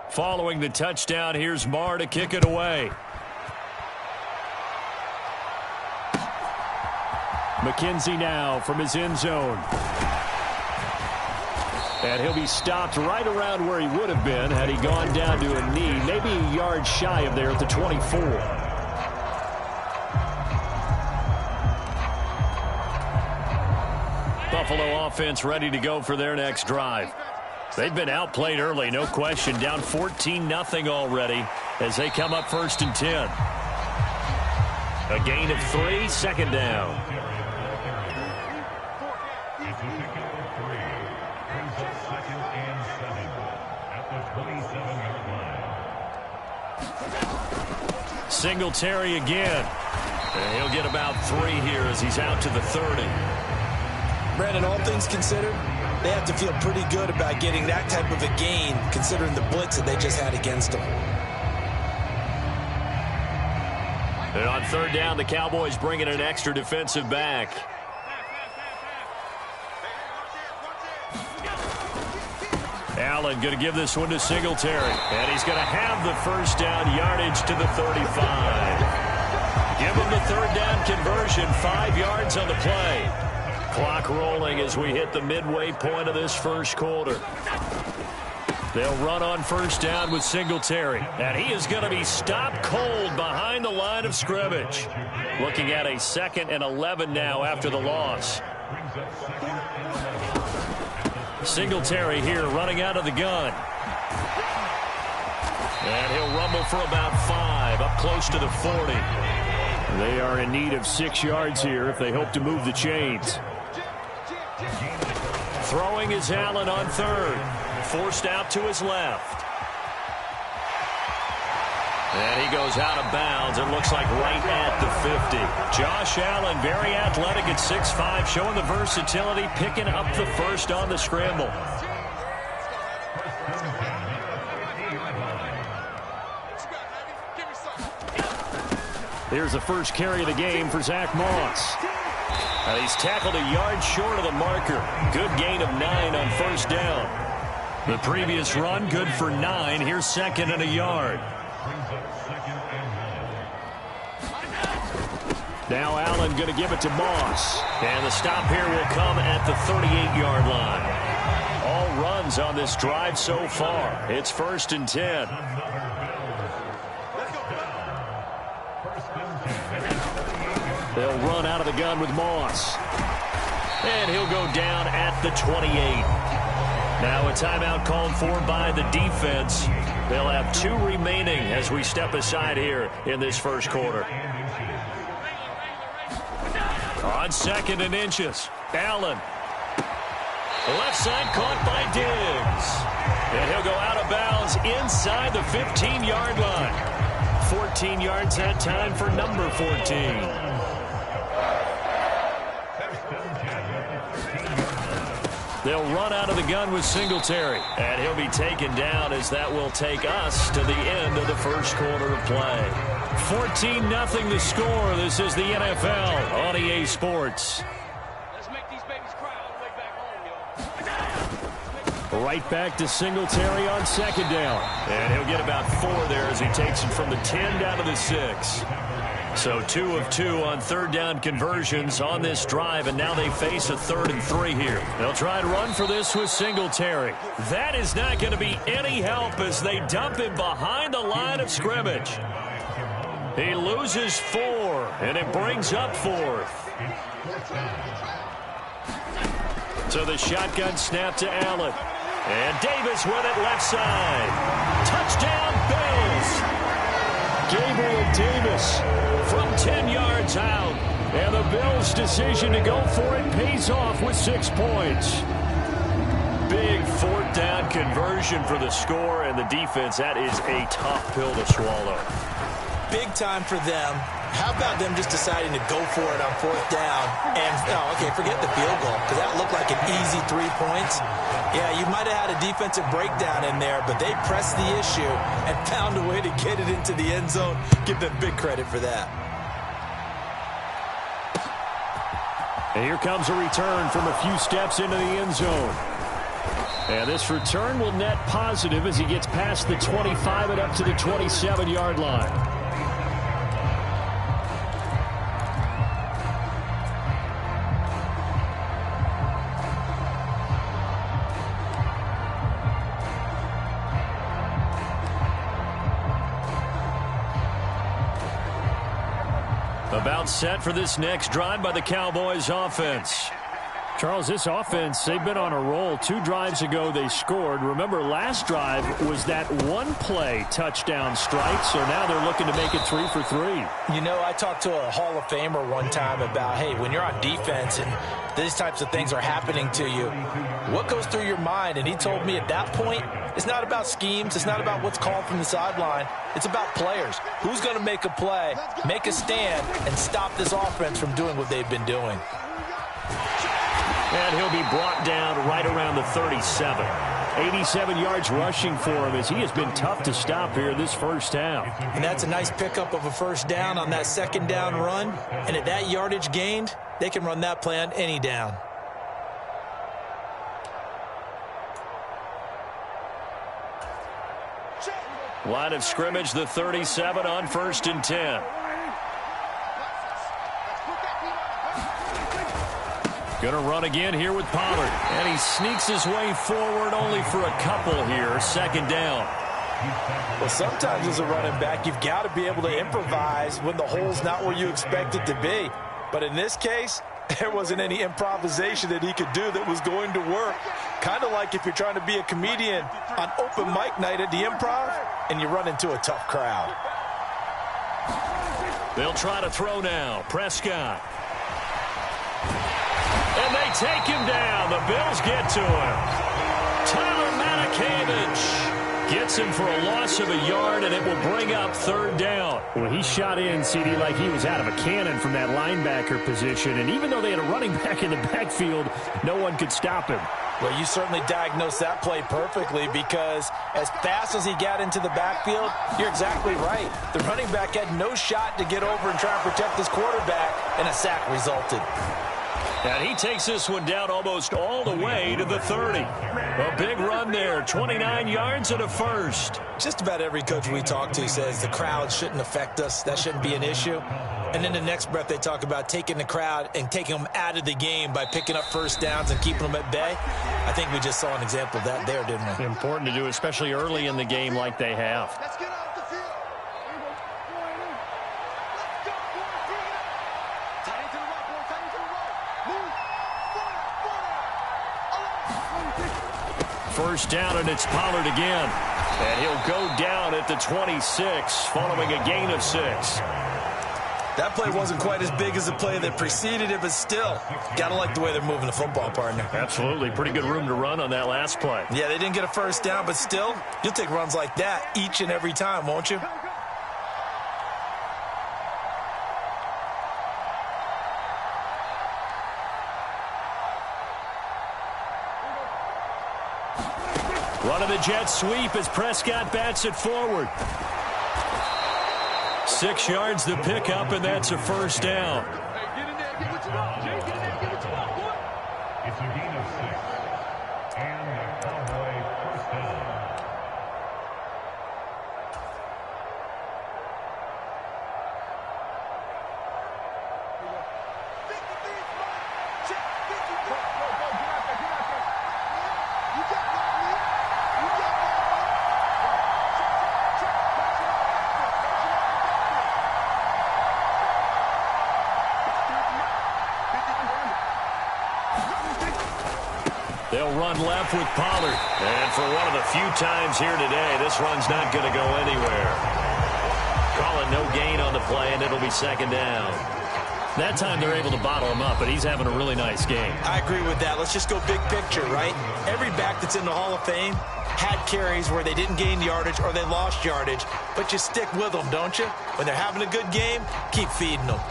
Following the touchdown, here's Marr to kick it away. McKenzie now from his end zone. And he'll be stopped right around where he would have been had he gone down to a knee, maybe a yard shy of there at the 24. Buffalo offense ready to go for their next drive. They've been outplayed early, no question, down 14-0 already as they come up 1st and 10. A gain of 3, second down. Singletary again. And he'll get about 3 here as he's out to the 30. Brandon, all things considered, they have to feel pretty good about getting that type of a gain considering the blitz that they just had against them. And on 3rd down, the Cowboys bring in an extra defensive back. Allen going to give this one to Singletary. And he's going to have the 1st down, yardage to the 35. Give him the 3rd down conversion, 5 yards on the play. Clock rolling as we hit the midway point of this 1st quarter. They'll run on 1st down with Singletary. And he is going to be stopped cold behind the line of scrimmage. Looking at a 2nd and 11 now after the loss. Singletary here running out of the gun. And he'll rumble for about 5 up close to the 40. They are in need of 6 yards here if they hope to move the chains. Throwing is Allen on 3rd. Forced out to his left. And he goes out of bounds. It looks like right at the 50. Josh Allen, very athletic at 6'5", showing the versatility, picking up the 1st on the scramble. Here's the 1st carry of the game for Zach Moss. And he's tackled a yard short of the marker. Good gain of 9 on 1st down. The previous run, good for 9. Here's 2nd and a yard. Now Allen going to give it to Moss. And the stop here will come at the 38-yard line. All runs on this drive so far. It's 1st and 10. They'll run out of the gun with Moss. And he'll go down at the 28. Now a timeout called for by the defense. They'll have 2 remaining as we step aside here in this 1st quarter. On 2nd and inches, Allen. Left side caught by Diggs. And he'll go out of bounds inside the 15-yard line. 14 yards that time for number 14. They'll run out of the gun with Singletary. And he'll be taken down as that will take us to the end of the 1st quarter of play. 14-0 the score. This is the NFL on EA Sports. Let's make these babies cry all the way back home, y'all. Right back to Singletary on 2nd down. And he'll get about 4 there as he takes it from the 10 down to the 6. So 2 of 2 on 3rd down conversions on this drive, and now they face a 3rd and 3 here. They'll try and run for this with Singletary. That is not going to be any help as they dump him behind the line of scrimmage. He loses 4, and it brings up 4th. So the shotgun snap to Allen. And Davis with it left side. Touchdown, Bills! Gabriel Davis from 10 yards out. And the Bills' decision to go for it pays off with 6 points. Big 4th down conversion for the score, and the defense, that is a tough pill to swallow. Big time for them. How about them just deciding to go for it on 4th down? And, oh, okay, forget the field goal, because that looked like an easy 3 points. Yeah, you might have had a defensive breakdown in there, but they pressed the issue and found a way to get it into the end zone. Give them big credit for that. And here comes a return from a few steps into the end zone. And this return will net positive as he gets past the 25 and up to the 27-yard line. About set for this next drive by the Cowboys offense. Charles, this offense, they've been on a roll. 2 drives ago, they scored. Remember, last drive was that one-play touchdown strike, so now they're looking to make it 3 for 3. You know, I talked to a Hall of Famer one time about, hey, when you're on defense and these types of things are happening to you, what goes through your mind? And he told me at that point, it's not about schemes. It's not about what's called from the sideline. It's about players. Who's going to make a play, make a stand, and stop this offense from doing what they've been doing? And he'll be brought down right around the 37. 87 yards rushing for him as he has been tough to stop here this first half. And that's a nice pickup of a first down on that second down run. And at that yardage gained, they can run that play on any down. Line of scrimmage, the 37 on 1st and 10. Going to run again here with Pollard. And he sneaks his way forward only for a couple here. 2nd down. Well, sometimes as a running back, you've got to be able to improvise when the hole's not where you expect it to be. But in this case, there wasn't any improvisation that he could do that was going to work. Kind of like if you're trying to be a comedian on open mic night at the Improv and you run into a tough crowd. They'll try to throw now. Prescott. And they take him down. The Bills get to him. Tyler Matakevich gets him for a loss of a yard, and it will bring up 3rd down. Well, he shot in, CD, like he was out of a cannon from that linebacker position. And even though they had a running back in the backfield, no one could stop him. Well, you certainly diagnosed that play perfectly because as fast as he got into the backfield, you're exactly right. The running back had no shot to get over and try and protect his quarterback, and a sack resulted. And he takes this one down almost all the way to the 30. A big run there, 29 yards and a first. Just about every coach we talk to says the crowd shouldn't affect us. That shouldn't be an issue. And in the next breath, they talk about taking the crowd and taking them out of the game by picking up first downs and keeping them at bay. I think we just saw an example of that there, didn't we? Important to do, especially early in the game like they have. Let's get off the field. Tight into the right, boy. Tight into the right. Move. First down, and it's Pollard again. And he'll go down at the 26 following a gain of 6. That play wasn't quite as big as the play that preceded it, but still, gotta like the way they're moving the football, partner. Absolutely. Pretty good room to run on that last play. Yeah, they didn't get a first down, but still, you'll take runs like that each and every time, won't you? Running the jet sweep as Prescott bats it forward. 6 yards the pickup, and that's a first down. Hey, get in there, get what you want. Jay, get in there, get what you want, boy. It's a gain of 6. And the Cowboy first down. They'll run left with Pollard. And for one of the few times here today, this run's not going to go anywhere. Calling no gain on the play, and it'll be 2nd down. That time they're able to bottle him up, but he's having a really nice game. I agree with that. Let's just go big picture, right? Every back that's in the Hall of Fame had carries where they didn't gain yardage or they lost yardage, but you stick with them, don't you? When they're having a good game, keep feeding them.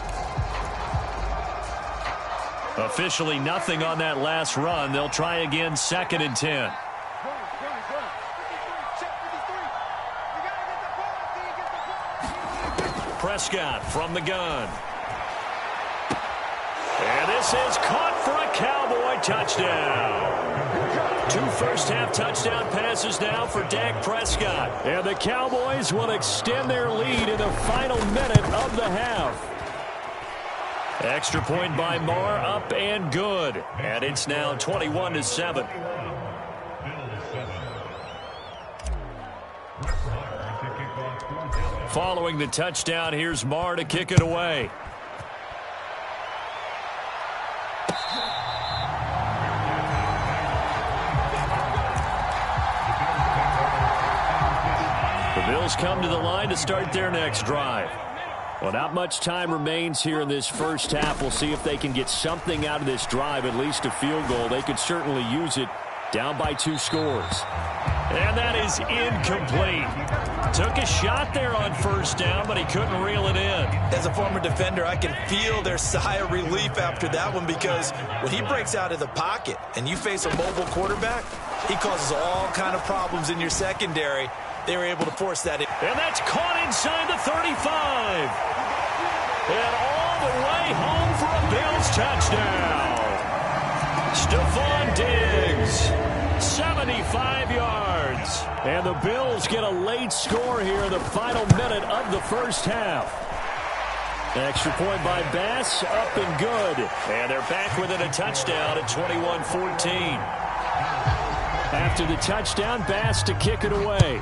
Officially nothing on that last run. They'll try again, 2nd and 10. Prescott from the gun. And This is caught for a Cowboy touchdown. 2 first-half touchdown passes now for Dak Prescott. And the Cowboys will extend their lead in the final minute of the half. Extra point by Moore, up and good. And it's now 21-7. Following the touchdown, here's Moore to kick it away. The Bills come to the line to start their next drive. Well, not much time remains here in this first half. We'll see if they can get something out of this drive, at least a field goal. They could certainly use it, down by 2 scores. And that is incomplete. Took a shot there on first down, but he couldn't reel it in. As a former defender, I can feel their sigh of relief after that one, because when he breaks out of the pocket and you face a mobile quarterback, he causes all kind of problems in your secondary. They were able to force that in. And that's caught inside the 35. And all the way home for a Bills touchdown. Stephon Diggs, 75 yards. And the Bills get a late score here in the final minute of the first half. Extra point by Bass, up and good. And they're back within a touchdown at 21-14. After the touchdown, Bass to kick it away.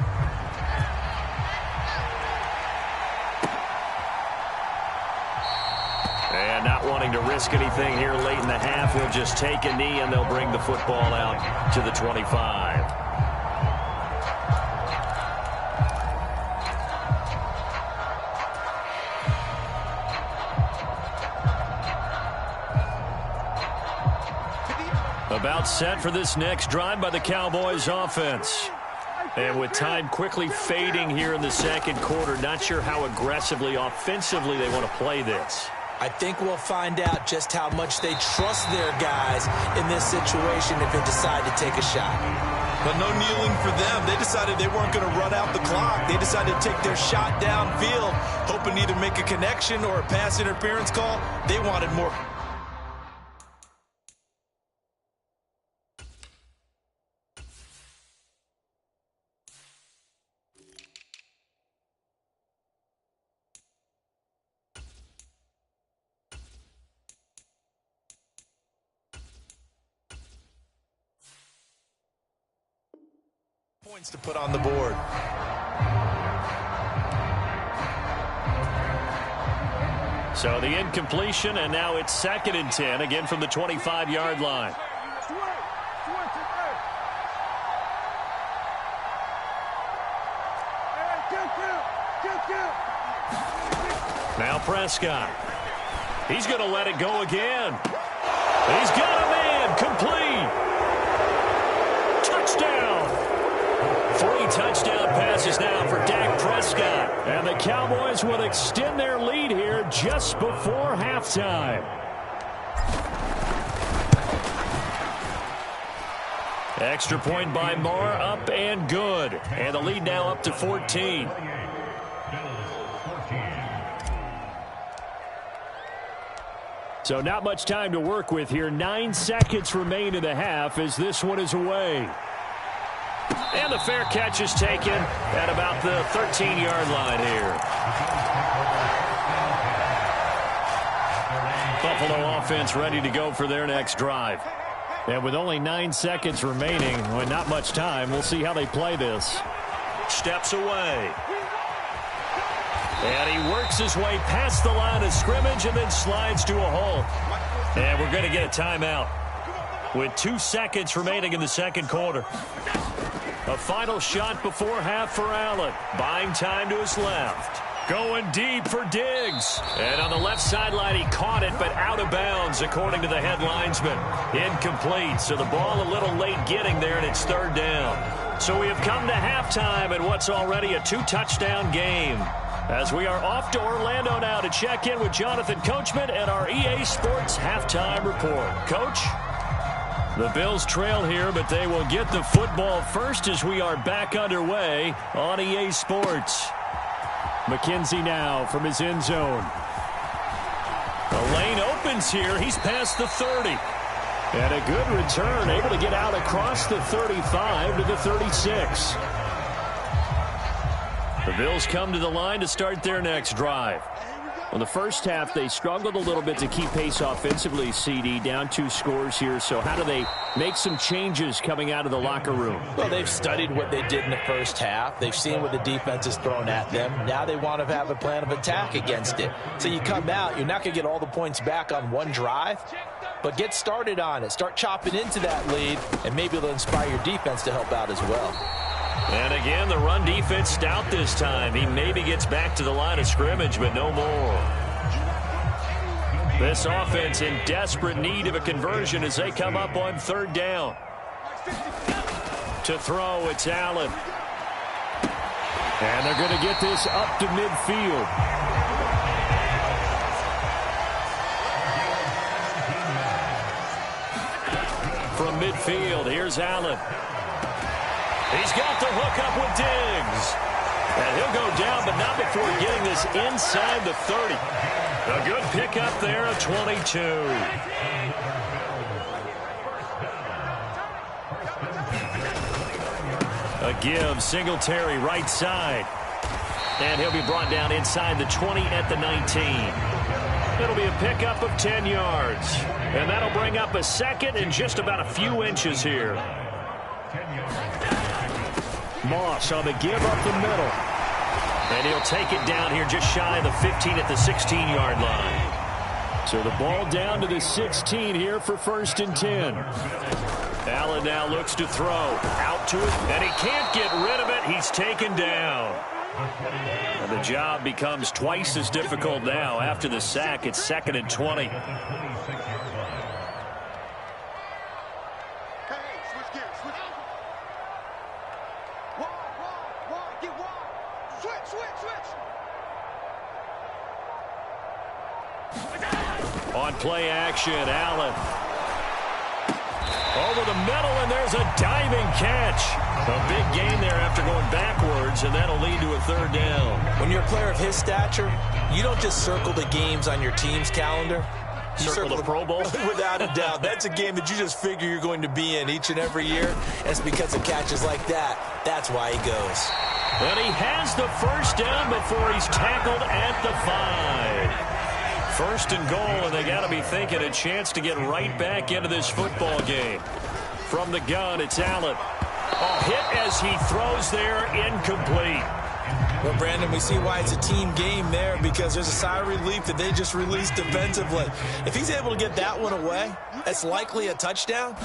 And not wanting to risk anything here late in the half, he'll just take a knee and they'll bring the football out to the 25. About set for this next drive by the Cowboys offense. And with time quickly fading here in the second quarter, not sure how aggressively, offensively they want to play this. I think we'll find out just how much they trust their guys in this situation if they decide to take a shot. But no kneeling for them. They decided they weren't going to run out the clock. They decided to take their shot downfield, hoping to either make a connection or a pass interference call. They wanted more. Points to put on the board. So the incompletion, and now it's 2nd and 10, again from the 25-yard line. Now Prescott. He's going to let it go again. He's got a man, complete. Touchdown. 3 touchdown passes now for Dak Prescott. And the Cowboys will extend their lead here just before halftime. Extra point by Moore, up and good. And the lead now up to 14. So not much time to work with here. 9 seconds remain in the half as this one is away. And the fair catch is taken at about the 13-yard line here. Buffalo offense ready to go for their next drive. And with only 9 seconds remaining, well, not much time, we'll see how they play this. Steps away. And he works his way past the line of scrimmage and then slides to a hole. And we're going to get a timeout with 2 seconds remaining in the second quarter. A final shot before half for Allen. Buying time to his left. Going deep for Diggs. And on the left sideline, he caught it, but out of bounds, according to the head linesman. Incomplete, so the ball a little late getting there, and it's 3rd down. So we have come to halftime in what's already a 2-touchdown game. As we are off to Orlando now to check in with Jonathan Coachman and our EA Sports halftime report. Coach? The Bills trail here, but they will get the football first as we are back underway on EA Sports. McKenzie now from his end zone. The lane open gains here. He's past the 30. And a good return, able to get out across the 35 to the 36. The Bills come to the line to start their next drive. Well, the first half, they struggled a little bit to keep pace offensively, CD, down 2 scores here. So how do they make some changes coming out of the locker room? Well, they've studied what they did in the first half. They've seen what the defense has thrown at them. Now they want to have a plan of attack against it. So you come out, you're not going to get all the points back on one drive, but get started on it. Start chopping into that lead, and maybe it'll inspire your defense to help out as well. And again, the run defense stout this time. He maybe gets back to the line of scrimmage, but no more. This offense in desperate need of a conversion as they come up on 3rd down. To throw, it's Allen. And they're going to get this up to midfield. From midfield, here's Allen. He's got the hook up with Diggs. And he'll go down, but not before getting this inside the 30. A good pickup there of 22. A give, Singletary right side. And he'll be brought down inside the 20 at the 19. It'll be a pickup of 10 yards. And that'll bring up a second and just about a few inches here. Moss on the give up the middle. And he'll take it down here just shy of the 15 at the 16-yard line. So the ball down to the 16 here for 1st and 10. Allen now looks to throw. Out to it, and he can't get rid of it. He's taken down. And the job becomes twice as difficult now. After the sack, it's 2nd and 20. On play action, Allen. Over the middle, and there's a diving catch. A big gain there after going backwards, and that'll lead to a 3rd down. When you're a player of his stature, you don't just circle the games on your team's calendar. You Circle the Pro Bowl? Without a doubt. That's a game that you just figure you're going to be in each and every year. And it's because of catches like that. That's why he goes. And he has the 1st down before he's tackled at the 5. 1st and goal, and they got to be thinking a chance to get right back into this football game. From the gun, it's Allen. A hit as he throws there, incomplete. Well, Brandon, we see why it's a team game there, because there's a sigh of relief that they just released defensively. If he's able to get that one away, that's likely a touchdown.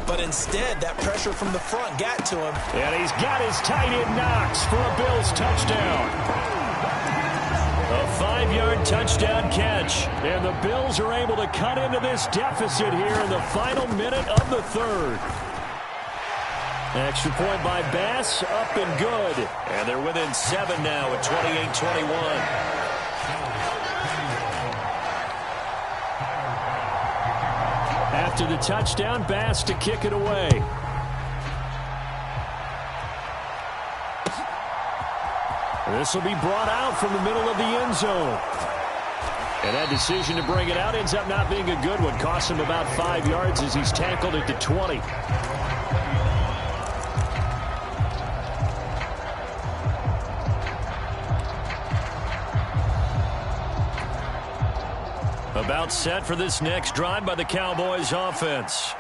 But instead, that pressure from the front got to him. And he's got his tight end Knox for a Bills touchdown. A 5-yard touchdown catch. And the Bills are able to cut into this deficit here in the final minute of the 3rd. Extra point by Bass, up and good. And they're within 7 now at 28-21. After the touchdown, Bass to kick it away. This will be brought out from the middle of the end zone. And that decision to bring it out ends up not being a good one. Costs him about 5 yards as he's tackled at the 20. About set for this next drive by the Cowboys offense.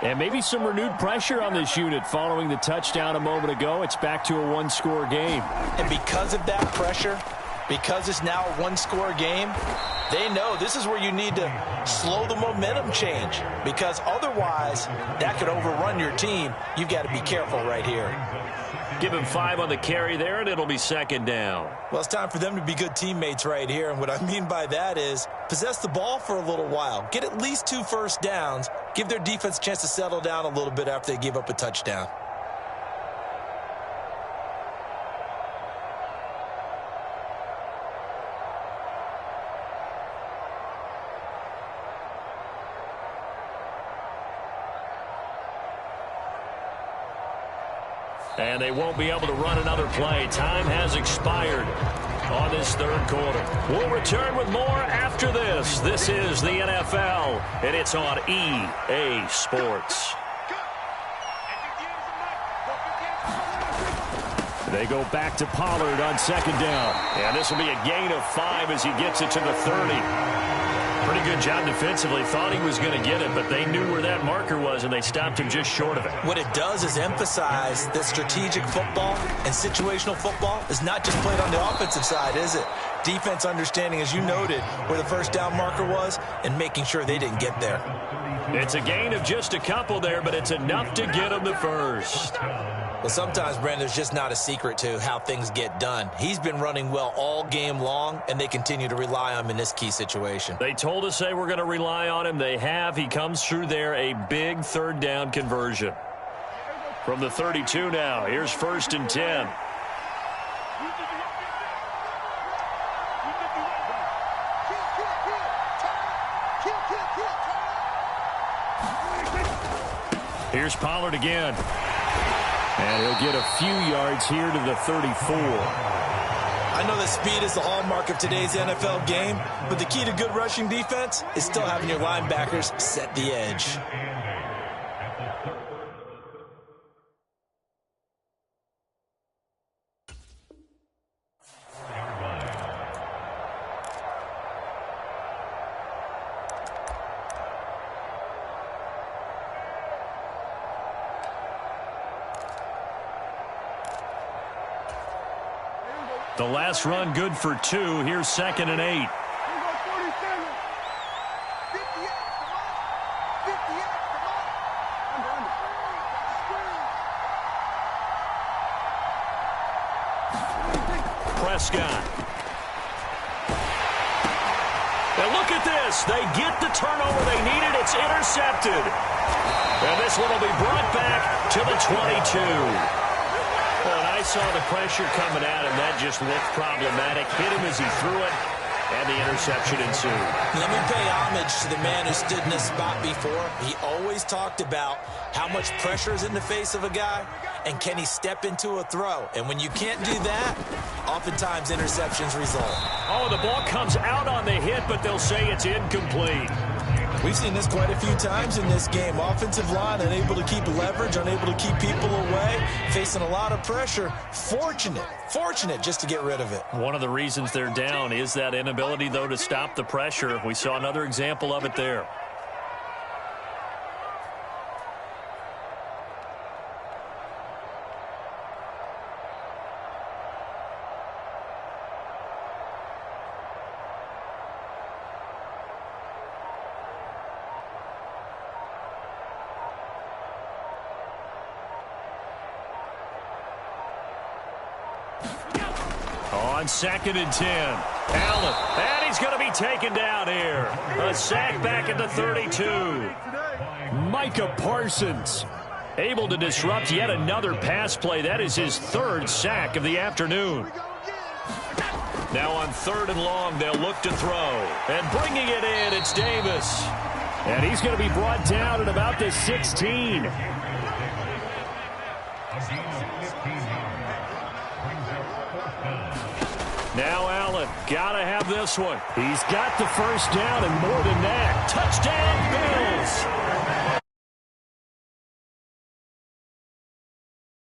And maybe some renewed pressure on this unit following the touchdown a moment ago. It's back to a 1-score game. And because of that pressure, because it's now a 1-score game, they know this is where you need to slow the momentum change, because otherwise that could overrun your team. You've got to be careful right here. Give him 5 on the carry there, and it'll be 2nd down. Well, it's time for them to be good teammates right here. And what I mean by that is possess the ball for a little while. Get at least 2 first downs. Give their defense a chance to settle down a little bit after they give up a touchdown. And they won't be able to run another play. Time has expired. on this third quarter. We'll return with more after this. This is the NFL, and it's on EA Sports. They go back to Pollard on second down. And this will be a gain of 5 as he gets it to the 30. Pretty good job defensively. Thought he was going to get it, but they knew where that marker was, and they stopped him just short of it. What it does is emphasize that strategic football and situational football is not just played on the offensive side, is it? Defense understanding, as you noted, where the first down marker was and making sure they didn't get there. It's a gain of just a couple there, but it's enough to get him the first. Well, sometimes, Brandon, there's just not a secret to how things get done. He's been running well all game long, and they continue to rely on him in this key situation. They told us they were going to rely on him. They have. He comes through there, a big third down conversion. From the 32 now, here's 1st and 10. Here's Pollard again. And he'll get a few yards here to the 34. I know that speed is the hallmark of today's NFL game, but the key to good rushing defense is still having your linebackers set the edge. The last run good for 2. Here's 2nd and 8. Prescott. And look at this. They get the turnover they needed. It's intercepted. And this one will be brought back to the 22. Well, and I saw the pressure coming at him. That just looked problematic. Hit him as he threw it, and the interception ensued. Let me pay homage to the man who stood in this spot before. He always talked about how much pressure is in the face of a guy, and can he step into a throw. And when you can't do that, oftentimes interceptions result. Oh, the ball comes out on the hit, but they'll say it's incomplete. We've seen this quite a few times in this game. Offensive line unable to keep leverage, unable to keep people away, facing a lot of pressure. Fortunate just to get rid of it. One of the reasons they're down is that inability, though, to stop the pressure. We saw another example of it there. On 2nd and 10. Allen. And he's going to be taken down here. A sack back at the 32. Micah Parsons able to disrupt yet another pass play. That is his 3rd sack of the afternoon. Now on 3rd and long, they'll look to throw. And bringing it in, it's Davis. And he's going to be brought down at about the 16. Now Allen, got to have this one. He's got the first down and more than that. Touchdown, Bills.